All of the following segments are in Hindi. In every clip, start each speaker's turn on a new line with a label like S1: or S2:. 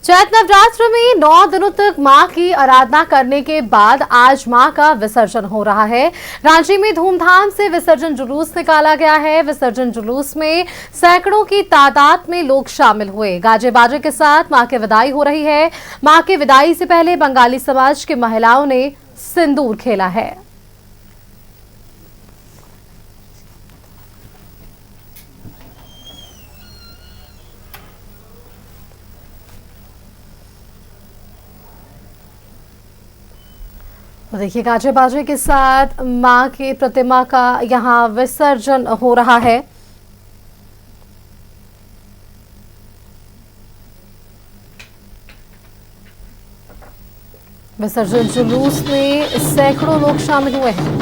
S1: चैत नवरात्र में 9 दिनों तक मां की आराधना करने के बाद आज मां का विसर्जन हो रहा है। रांची में धूमधाम से विसर्जन जुलूस निकाला गया है। विसर्जन जुलूस में सैकड़ों की तादाद में लोग शामिल हुए। गाजे बाजे के साथ मां की विदाई हो रही है। मां की विदाई से पहले बंगाली समाज की महिलाओं ने सिंदूर खेला है। देखिए, गाजे बाजे के साथ मां की प्रतिमा का यहां विसर्जन हो रहा है। विसर्जन जुलूस में सैकड़ों लोग शामिल हुए हैं।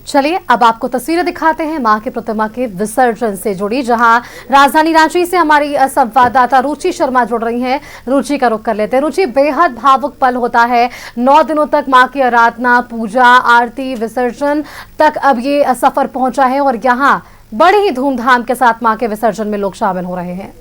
S1: चलिए अब आपको तस्वीरें दिखाते हैं मां की प्रतिमा के विसर्जन से जुड़ी, जहां राजधानी रांची से हमारी संवाददाता रुचि शर्मा जुड़ रही हैं। रुचि का रुख कर लेते हैं। रुचि, बेहद भावुक पल होता है। 9 दिनों तक मां की आराधना, पूजा, आरती, विसर्जन तक अब ये सफर पहुंचा है और यहाँ बड़े ही धूमधाम के साथ मां के विसर्जन में लोग शामिल हो रहे हैं।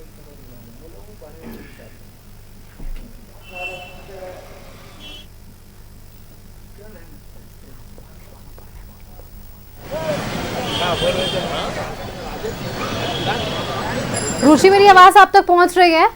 S1: रुचि, मेरी आवाज आप तक पहुंच रही है?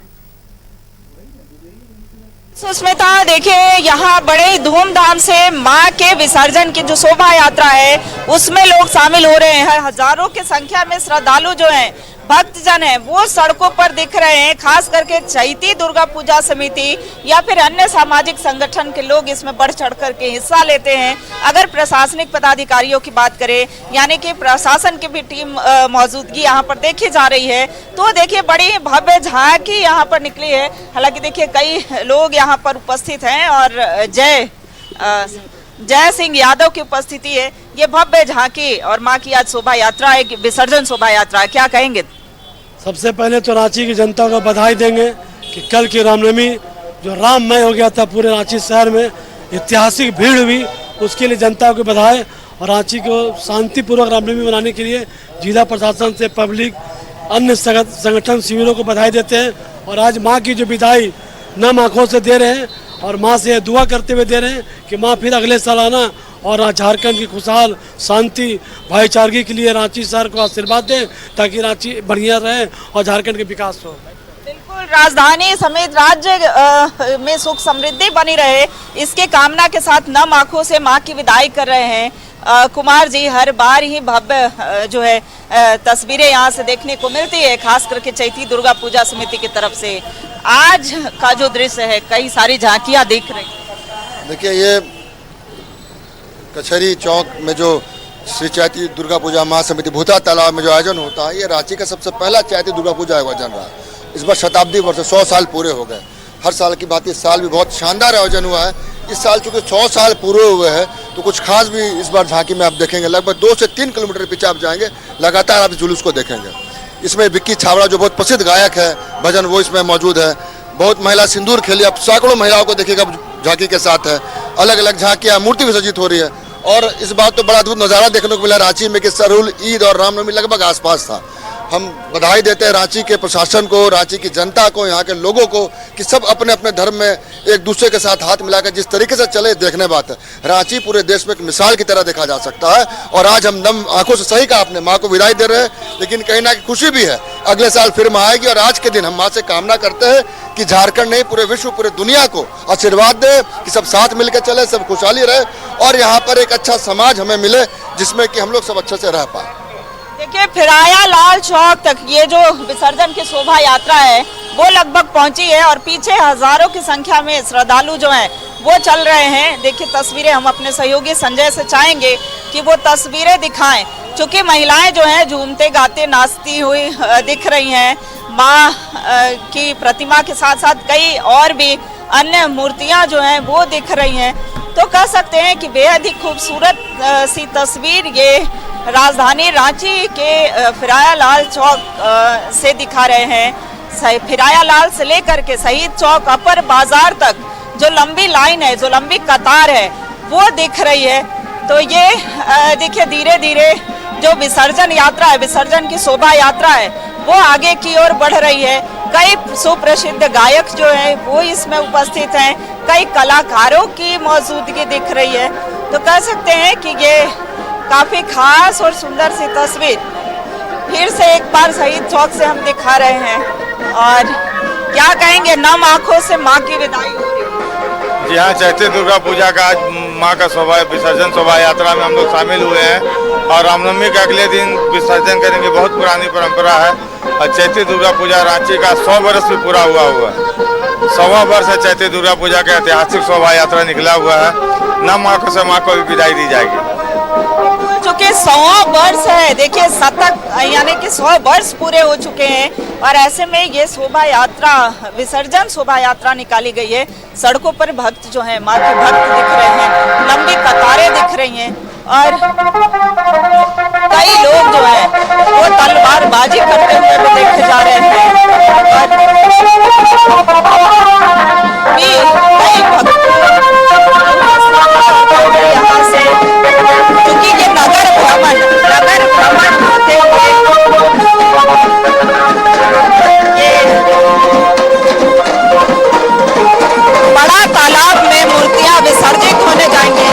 S2: सुस्मिता, देखिए यहाँ बड़े धूमधाम से मां के विसर्जन की जो शोभा यात्रा है उसमें लोग शामिल हो रहे हैं। हजारों की संख्या में श्रद्धालु जो हैं, भक्तजन हैं, वो सड़कों पर दिख रहे हैं। खास करके चैती दुर्गा पूजा समिति या फिर अन्य सामाजिक संगठन के लोग इसमें बढ़ चढ़ करके हिस्सा लेते हैं। अगर प्रशासनिक पदाधिकारियों की बात करें, यानी कि प्रशासन की भी टीम मौजूदगी यहाँ पर देखी जा रही है, तो देखिए बड़ी भव्य झांकी यहाँ पर निकली है। हालांकि देखिए कई लोग यहाँ पर उपस्थित हैं और जय सिंह यादव की उपस्थिति है। ये भव्य झांकी और मां की आज शोभा यात्रा है, विसर्जन शोभा यात्रा है, क्या कहेंगे?
S3: सबसे पहले तो रांची की जनता को बधाई देंगे कि कल की रामनवमी जो राममय हो गया था पूरे रांची शहर में, ऐतिहासिक भीड़ हुई, उसके लिए जनता को बधाई। और रांची को शांतिपूर्वक रामनवमी मनाने के लिए जिला प्रशासन से पब्लिक, अन्य संगठन शिविरों को बधाई देते हैं। और आज माँ की जो विदाई नम आँखों से दे रहे हैं और माँ से दुआ करते हुए दे रहे हैं कि माँ फिर अगले साल आना और झारखंड की खुशहाल, शांति, भाईचारगी के लिए रांची शहर को आशीर्वाद दें, ताकि रांची बढ़िया रहे और झारखंड का विकास हो।
S2: बिल्कुल, राजधानी समेत राज्य में सुख समृद्धि बनी रहे, इसके कामना के साथ नम आंखों से मां की विदाई कर रहे हैं कुमार जी। हर बार ही भव्य जो है तस्वीरें यहाँ से देखने को मिलती है, खास करके चैती दुर्गा पूजा समिति की तरफ से। आज का जो दृश्य है, कई सारी झांकियां दिख रही।
S4: देखिए, ये कचहरी चौक में जो श्री चैती दुर्गा पूजा महासमिति भूता तालाब में जो आयोजन होता है, ये रांची का सबसे पहला चैती दुर्गा पूजा आयोजन रहा। इस बार शताब्दी वर्ष 100 साल पूरे हो गए। हर साल की बात इस साल भी बहुत शानदार आयोजन हुआ है। इस साल चूंकि 100 साल पूरे हुए हैं तो कुछ खास भी इस बार झांकी में आप देखेंगे। लगभग 2 से 3 किलोमीटर पीछे आप जाएंगे, लगातार आप जुलूस को देखेंगे। इसमें विक्की छाबड़ा जो बहुत प्रसिद्ध गायक है भजन, वो इसमें मौजूद है। बहुत महिला सिंदूर खेली, अब सैकड़ों महिलाओं को देखिएगा झांकी के साथ है। अलग अलग झांकियाँ, मूर्ति विसर्जित हो रही है। और इस बार तो बड़ा अद्भुत नज़ारा देखने को मिला रांची में कि सरूल, ईद और रामनवमी लगभग आसपास था। हम बधाई देते हैं रांची के प्रशासन को, रांची की जनता को, यहाँ के लोगों को कि सब अपने अपने धर्म में एक दूसरे के साथ हाथ मिलाकर जिस तरीके से चले, देखने बात है। रांची पूरे देश में एक मिसाल की तरह देखा जा सकता है। और आज हम नम आंखों से, सही कहा आपने, माँ को विदाई दे रहे हैं, लेकिन कहीं ना कहीं खुशी भी है। अगले साल फिर माँ आएगी और आज के दिन हम माँ से कामना करते हैं कि झारखंड नहीं, पूरे विश्व, पूरे दुनिया को आशीर्वाद दे कि सब साथ मिलकर चले, सब खुशहाली रहे और यहाँ पर एक अच्छा समाज हमें मिले जिसमें कि हम लोग सब अच्छे से रह पाए।
S2: देखिए, फिराया लाल चौक तक ये जो विसर्जन की शोभा यात्रा है वो लगभग पहुंची है और पीछे हजारों की संख्या में श्रद्धालु जो हैं वो चल रहे हैं। देखिए तस्वीरें हम अपने सहयोगी संजय से चाहेंगे कि वो तस्वीरें दिखाएं, क्योंकि महिलाएं जो हैं झूमते गाते नाचती हुई दिख रही हैं। माँ की प्रतिमा के साथ साथ कई और भी अन्य मूर्तियां जो हैं वो दिख रही हैं। तो कह सकते हैं कि बेहद ही खूबसूरत सी तस्वीर ये राजधानी रांची के फिराया लाल चौक से दिखा रहे हैं। फिराया लाल से लेकर के शहीद चौक अपर बाजार तक जो लंबी लाइन है, जो लंबी कतार है वो दिख रही है। तो ये देखिए धीरे धीरे जो विसर्जन यात्रा है, विसर्जन की शोभा यात्रा है वो आगे की ओर बढ़ रही है। कई सुप्रसिद्ध गायक जो हैं वो इसमें उपस्थित हैं, कई कलाकारों की मौजूदगी दिख रही है। तो कह सकते हैं कि ये काफी खास और सुंदर सी तस्वीर फिर से एक बार शहीद चौक से हम दिखा रहे हैं। और क्या कहेंगे, नम आंखों से माँ की विदाई हो रही है।
S5: जी हाँ, चैती दुर्गा पूजा का आज माँ का विसर्जन शोभा यात्रा में हम लोग शामिल हुए हैं और रामनवमी के अगले दिन विसर्जन करेंगे। बहुत पुरानी परंपरा है और चैती दुर्गा पूजा रांची का 100 वर्ष भी पूरा हुआ है। 100वां वर्ष है चैती दुर्गा पूजा का ऐतिहासिक शोभा यात्रा निकला हुआ है। नम आंखों से माँ को भी विदाई दी जाएगी।
S2: चूँकि 100वां वर्ष है, देखिए शतक यानी कि 100 वर्ष पूरे हो चुके हैं और ऐसे में ये शोभा यात्रा, विसर्जन शोभा यात्रा निकाली गई है। सड़कों पर भक्त जो हैं, माँ के भक्त दिख रहे हैं, लंबी कतारें दिख रही हैं और कई लोग जो हैं वो तलवारबाजी करते हुए भी देखे जा रहे हैं। कई भक्त यहाँ से, क्योंकि ये नगर भ्रमण होते हुए ये बड़ा तालाब में मूर्तियां विसर्जित होने जाएंगे।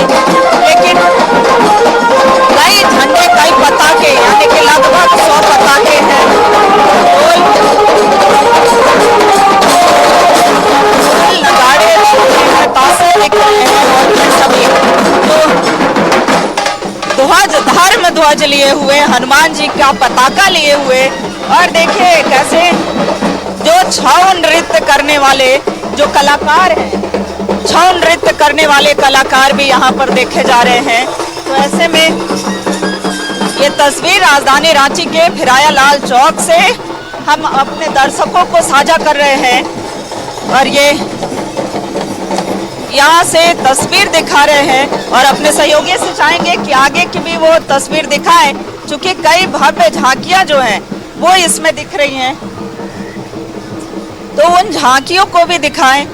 S2: लेकिन कई झंडे, कई पताके, यानी कि लगभग 100 पताके हैं, नगाड़े ताशे दिख रहे हैं और सभी ध्वज, धर्म ध्वज लिए हुए, हनुमान जी का पताका लिए हुए। और देखिए कैसे जो छऊ नृत्य करने वाले जो कलाकार हैं, छऊ नृत्य करने वाले कलाकार भी यहाँ पर देखे जा रहे हैं। तो ऐसे में ये तस्वीर राजधानी रांची के फिराया लाल चौक से हम अपने दर्शकों को साझा कर रहे हैं और ये यहाँ से तस्वीर दिखा रहे हैं और अपने सहयोगी से चाहेंगे कि आगे की भी वो तस्वीर दिखाएं, क्योंकि कई भव्य झांकियां जो हैं वो इसमें दिख रही हैं। तो उन झांकियों को भी दिखाएं।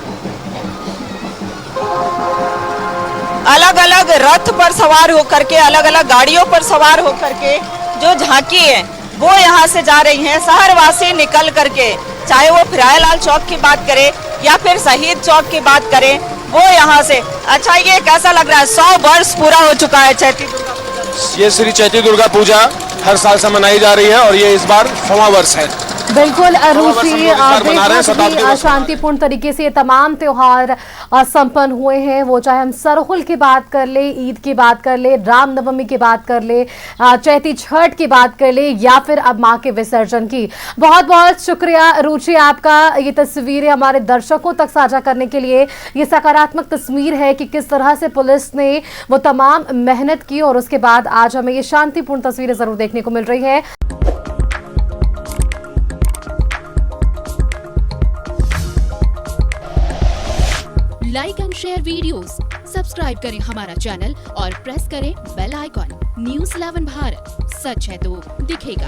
S2: अलग अलग रथ पर सवार होकर के, अलग अलग गाड़ियों पर सवार होकर के जो झांकी है वो यहाँ से जा रही हैं। शहरवासी निकल करके, चाहे वो फिराया लाल चौक की बात करे या फिर शहीद चौक की बात करें, वो यहाँ से। अच्छा, ये कैसा लग रहा है? 100 वर्ष पूरा हो चुका है चैती दुर्गा पूजा।
S6: ये श्री चैती दुर्गा पूजा हर साल से मनाई जा रही है और ये इस बार 100वां वर्ष है।
S1: बिल्कुल रुचि, शांतिपूर्ण तरीके से ये तमाम त्योहार संपन्न हुए हैं। वो चाहे हम सरहुल की बात कर ले, ईद की बात कर ले, रामनवमी की बात कर ले, चैती छठ की बात कर ले या फिर अब माँ के विसर्जन की। बहुत बहुत शुक्रिया रुचि आपका, ये तस्वीरें हमारे दर्शकों तक साझा करने के लिए। ये सकारात्मक तस्वीर है कि किस तरह से पुलिस ने वो तमाम मेहनत की और उसके बाद आज हमें ये शांतिपूर्ण तस्वीरें जरूर देखने को मिल रही है।
S7: Like and share videos, subscribe करें हमारा चैनल और प्रेस करें बेल आइकॉन। न्यूज़ 11 भारत, सच है तो दिखेगा।